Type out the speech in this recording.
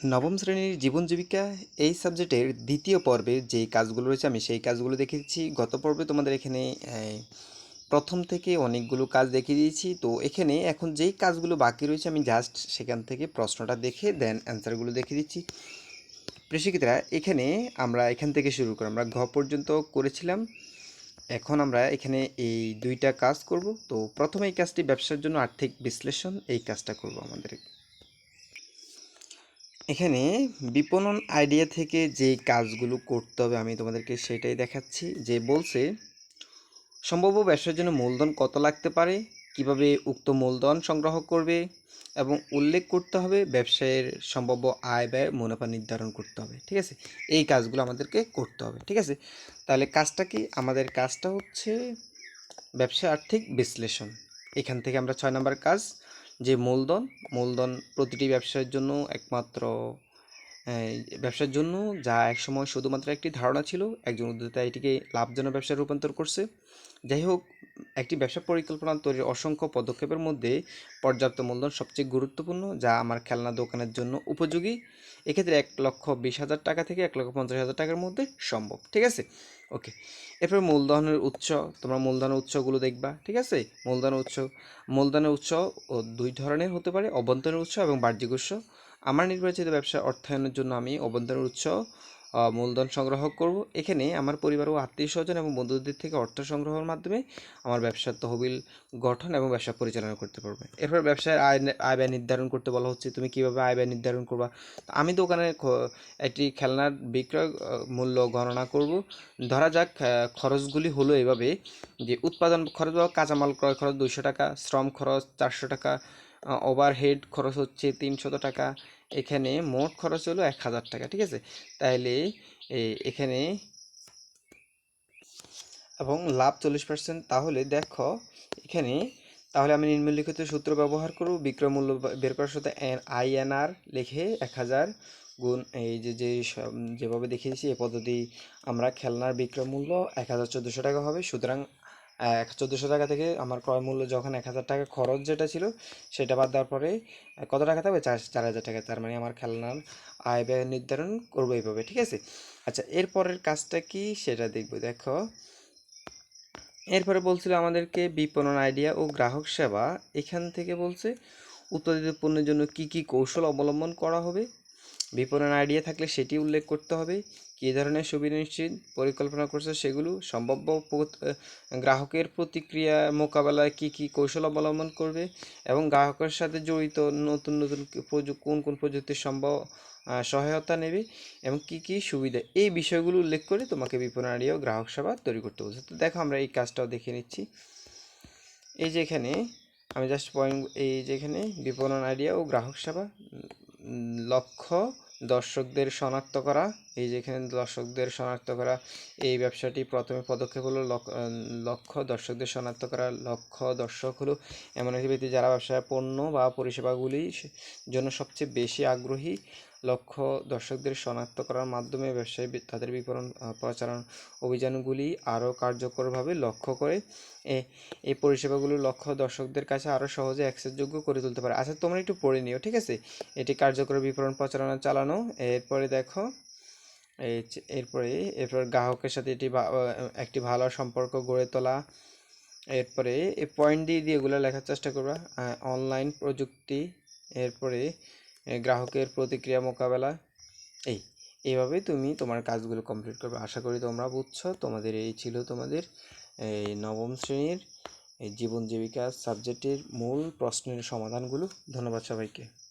নবম শ্রেণীর জীবন জীবিকা এই সাবজেক্টের দ্বিতীয় পর্বে যেই কাজগুলো রয়েছে আমি সেই কাজগুলো দেখিয়ে দিচ্ছি। গত পর্বে তোমাদের এখানে প্রথম থেকে অনেকগুলো কাজ দেখিয়ে দিয়েছি। তো এখানে এখন যেই কাজগুলো বাকি রয়েছে আমি জাস্ট সেখান থেকে প্রশ্নটা দেখে দেন অ্যান্সারগুলো দেখিয়ে দিচ্ছি। প্রিয় শিক্ষার্থীরা, এখানে আমরা এখান থেকে শুরু করি। আমরা ঘ পর্যন্ত করেছিলাম, এখন আমরা এখানে এই দুইটা কাজ করব। তো প্রথমে এই কাজটি ব্যবসার জন্য আর্থিক বিশ্লেষণ, এই কাজটা করব আমাদের। এখানে বিপণন আইডিয়া থেকে যে কাজগুলো করতে হবে আমি তোমাদেরকে সেটাই দেখাচ্ছি। যে বলছে সম্ভাব্য ব্যবসার জন্য মূলধন কত লাগতে পারে, কিভাবে উক্ত মূলধন সংগ্রহ করবে এবং উল্লেখ করতে হবে ব্যবসায়ের সম্ভাব্য আয় ব্যয় মুনাফা নির্ধারণ করতে হবে। ঠিক আছে, এই কাজগুলো আমাদেরকে করতে হবে। ঠিক আছে, তাহলে কাজটা কি? আমাদের কাজটা হচ্ছে ব্যবসা আর্থিক বিশ্লেষণ। এখান থেকে আমরা 6 নম্বর কাজ, যে মূলধন, মূলধন প্রতিটি ব্যবসার জন্য একমাত্র ব্যবসার জন্য যা একসময় শুধুমাত্র একটি ধারণা ছিল, একজন উদ্যোক্তা এটিকে লাভজনক ব্যবসায় রূপান্তর করছে। যাই হোক, একটি ব্যবসা পরিকল্পনা তৈরির অসংখ্য পদক্ষেপের মধ্যে পর্যাপ্ত মূলধন সবচেয়ে গুরুত্বপূর্ণ, যা আমার খেলনা দোকানের জন্য উপযোগী। এক্ষেত্রে 1,20,000 টাকা থেকে 1,50,000 টাকার মধ্যে সম্ভব। ঠিক আছে, ওকে। এরপর মূলধনের উৎস, তোমরা মূলধনের উৎসগুলো দেখবা। ঠিক আছে, মূলধনের উৎস দুই ধরনের হতে পারে, অভ্যন্তরীণ উৎস এবং বাহ্যিক উৎস। আমার নির্বাচিত ব্যবসা অর্থায়নের জন্য আমি অভ্যন্তরীণ উৎস মূলধন সংগ্রহ করব। এখানে আমার পরিবার ও আত্মীয় স্বজন এবং বন্ধুদের থেকে অর্থ সংগ্রহের মাধ্যমে আমার ব্যবসার তহবিল গঠন এবং ব্যবসা পরিচালনা করতে পারবে। এরপর ব্যবসার আয় ব্যয় নির্ধারণ করতে বলা হচ্ছে, তুমি কীভাবে আয় ব্যয় নির্ধারণ করবা। আমি দোকানে একটি খেলনার বিক্রয় মূল্য গণনা করব। ধরা যাক খরচগুলি হলো এভাবে, যে উৎপাদন খরচ বা কাঁচামাল ক্রয় খরচ 200 টাকা, শ্রম খরচ 400 টাকা, ওভারহেড খরচ হচ্ছে 300 টাকা, এখানে মোট খরচ হলো 1,000 টাকা। ঠিক আছে, তাহলে এখানে এবং লাভ 40%। তাহলে দেখো এখানে, তাহলে আমি নিম্নলিখিত সূত্র ব্যবহার করব। বিক্রয় মূল্য বের করার সাথে INR লিখে 1,000 গুণ এই যেভাবে দেখিয়েছি এই পদ্ধতি, আমরা খেলনার বিক্রয় মূল্য 1,1400 টাকা হবে। সুতরাং 1,400 টাকা থেকে আমার ক্রয় মূল্য যখন 1,000 টাকা খরচ যেটা ছিল সেটা বাদ দেওয়ার পরে কত টাকা থাকবে? 4,000 টাকা। তার মানে আমার খেলনার আয় ব্যয় নির্ধারণ করবো এইভাবে। ঠিক আছে, আচ্ছা, এরপরের কাজটা কি সেটা দেখবো। দেখো, এরপরে বলছিল আমাদেরকে বিপণন আইডিয়া ও গ্রাহক সেবা। এখান থেকে বলছে উৎপাদিত পণ্যের জন্য কি কি কৌশল অবলম্বন করা হবে। বিপণন আইডিয়া থাকলে সেটি উল্লেখ করতে হবে। কী ধরনের সুবিধা নিশ্চিত পরিকল্পনা করছে সেগুলো, সম্ভাব্য গ্রাহকের প্রতিক্রিয়া মোকাবেলায় কি কি কৌশল অবলম্বন করবে এবং গ্রাহকের সাথে জড়িত নতুন নতুন কোন কোন প্রযুক্তির সহায়তা নেবে এবং কি কি সুবিধা, এই বিষয়গুলো উল্লেখ করে তোমাকে বিপণন আইডিয়া ও গ্রাহক সেবা তৈরি করতে বলছে। তো দেখো আমরা এই কাজটাও দেখে নিচ্ছি। এই যে এখানে আমি জাস্ট পয়েন্ট, এই যে এখানে বিপণন আইডিয়া ও গ্রাহক সেবা, লক্ষ্য দর্শকদের শনাক্ত করা। এই যে এখানে দর্শকদের শনাক্ত করা, এই ব্যবসাটি প্রথমে পদক্ষেপ হলো লক্ষ্য দর্শকদের শনাক্ত করা। লক্ষ্য দর্শক হলো এমন একটি ব্যক্তি যারা ব্যবসায় পণ্য বা পরিষেবাগুলির জন্য সবচেয়ে বেশি আগ্রহী। লক্ষ্য দর্শকদের শনাক্ত করার মাধ্যমে ব্যবসায়ী তাদের বিপণন প্রচারণ অভিযানগুলি আরও কার্যকরভাবে লক্ষ্য করে এই পরিষেবাগুলো লক্ষ্য দর্শকদের কাছে আরও সহজে অ্যাক্সেসযোগ্য করে তুলতে পারে। আচ্ছা, তোমরা একটু পড়ে নিও। ঠিক আছে, এটি কার্যকর বিপণন প্রচারণা চালানো। এরপরে দেখো, এরপর গ্রাহকের সাথে একটি ভালো সম্পর্ক গড়ে তোলা। এরপরে এই পয়েন্ট দিয়ে দিয়ে এগুলো লেখার চেষ্টা করবা। অনলাইন প্রযুক্তি, এরপরে গ্রাহকের প্রতিক্রিয়া মোকাবেলা। এইভাবে তুমি তোমার কাজগুলো কমপ্লিট করবে। আশা করি তোমরা বুঝছো। তোমাদের এই ছিল তোমাদের এই নবম শ্রেণীর এই জীবন জীবিকা সাবজেক্টের মূল প্রশ্নের সমাধানগুলো। ধন্যবাদ সবাইকে।